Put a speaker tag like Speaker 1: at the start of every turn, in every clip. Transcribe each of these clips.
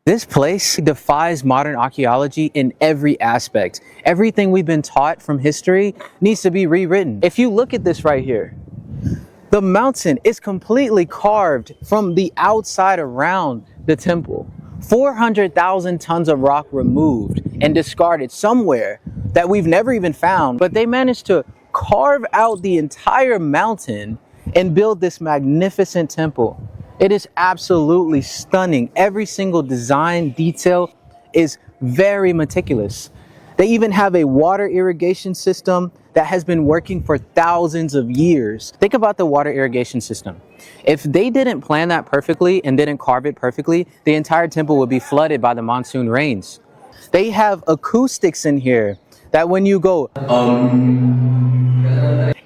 Speaker 1: This place defies modern archaeology in every aspect. Everything we've been taught from history needs to be rewritten. If you look at this right here, the mountain is completely carved from the outside around the temple. 400,000 tons of rock removed and discarded somewhere that we've never even found, but they managed to carve out the entire mountain and build this magnificent temple. It is absolutely stunning. Every single design detail is very meticulous. They even have a water irrigation system that has been working for thousands of years. Think about the water irrigation system. If they didn't plan that perfectly and didn't carve it perfectly, the entire temple would be flooded by the monsoon rains. They have acoustics in here that when you go,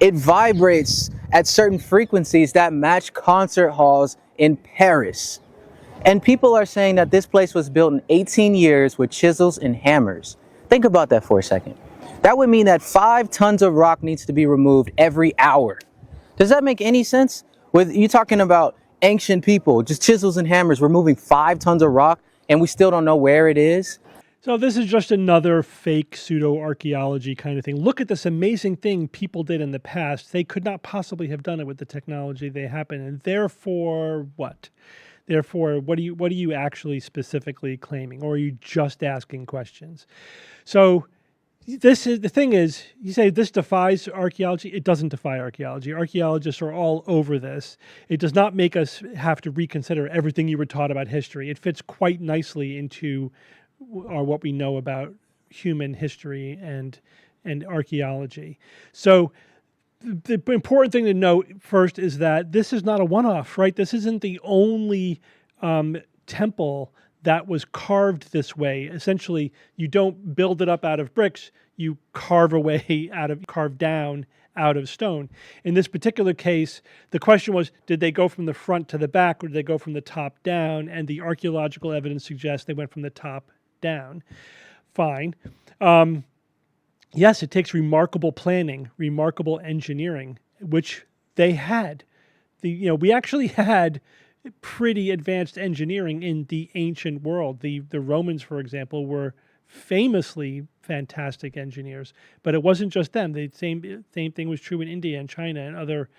Speaker 1: it vibrates at certain frequencies that match concert halls in Paris. And people are saying that this place was built in 18 years with chisels and hammers. Think about that for a second. That would mean that 5 tons of rock needs to be removed every hour. Does that make any sense? With you talking about ancient people, just chisels and hammers, removing 5 tons of rock, and we still don't know where it is?
Speaker 2: So this is just another fake pseudo-archaeology kind of thing. Look at this amazing thing people did in the past. They could not possibly have done it with the technology they happen, and therefore what? Therefore, what are you actually specifically claiming, or are you just asking questions? So this is the thing is, you say this defies archaeology. It doesn't defy archaeology. Archaeologists are all over this. It does not make us have to reconsider everything you were taught about history. It fits quite nicely into what we know about human history and archaeology. So the important thing to note first is that this is not a one-off, right? This isn't the only temple that was carved this way. Essentially, you don't build it up out of bricks, you carve down out of stone. In this particular case, the question was, did they go from the front to the back, or did they go from the top down? And the archaeological evidence suggests they went from the top down. Fine. Yes, it takes remarkable planning, remarkable engineering, which they had. We actually had pretty advanced engineering in the ancient world. The Romans, for example, were famously fantastic engineers, but it wasn't just them. The same thing was true in India and China and other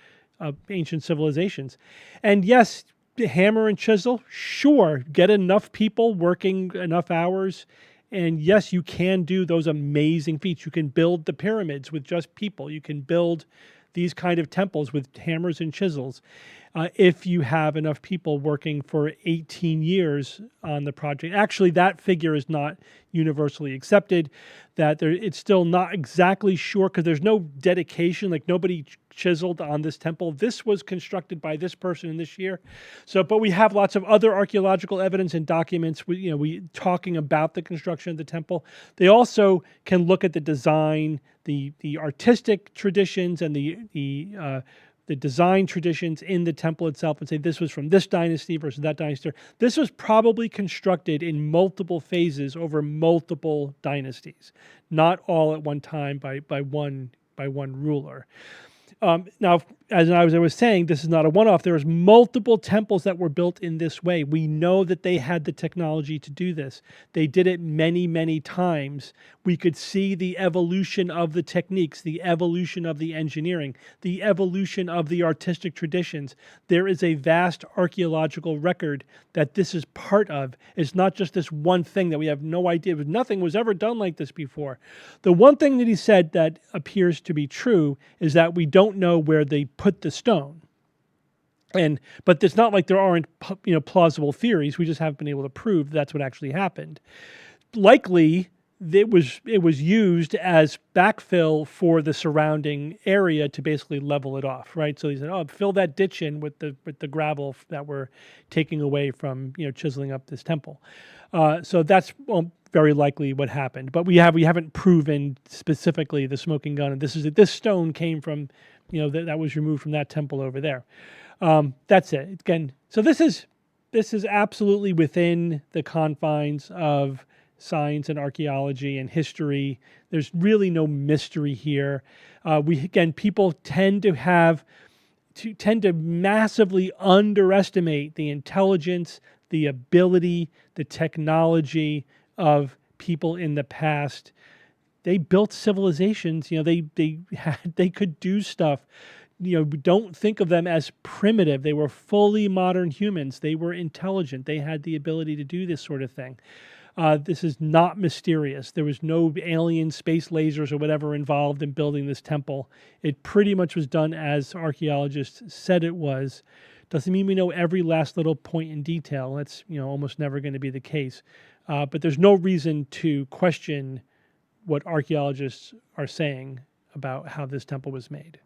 Speaker 2: ancient civilizations. And yes, hammer and chisel, sure, get enough people working enough hours, and yes, you can do those amazing feats. You can build the pyramids with just people. You can build these kind of temples with hammers and chisels if you have enough people working for 18 years on the project. Actually, that figure is not universally accepted. It's still not exactly sure, because there's no dedication, like nobody chiseled on this temple. This was constructed by this person in this year. But we have lots of other archaeological evidence and documents, we talking about the construction of the temple. They also can look at the design, the artistic traditions, and the design traditions in the temple itself, and say this was from this dynasty versus that dynasty. This was probably constructed in multiple phases over multiple dynasties, not all at one time by one ruler. Now, as I was saying, this is not a one-off. There was multiple temples that were built in this way. We know that they had the technology to do this. They did it many, many times. We could see the evolution of the techniques, the evolution of the engineering, the evolution of the artistic traditions. There is a vast archaeological record that this is part of. It's not just this one thing that we have no idea. Nothing was ever done like this before. The one thing that he said that appears to be true is that we don't know where they put the stone. But it's not like there aren't plausible theories. We just haven't been able to prove that's what actually happened. Likely, it was used as backfill for the surrounding area to basically level it off, right? So he said, "Oh, fill that ditch in with the gravel that we're taking away from chiseling up this temple." So that's very likely what happened. But we haven't proven specifically the smoking gun, and this stone came from that was removed from that temple over there. That's it. Again, so this is absolutely within the confines of science and archaeology and history. There's really no mystery here. People tend to massively underestimate the intelligence, the ability, the technology of people in the past. They built civilizations. They could do stuff. Don't think of them as primitive. They were fully modern humans. They were intelligent. They had the ability to do this sort of thing. This is not mysterious. There was no alien space lasers or whatever involved in building this temple. It pretty much was done as archaeologists said it was. Doesn't mean we know every last little point in detail. That's almost never going to be the case. But there's no reason to question what archaeologists are saying about how this temple was made.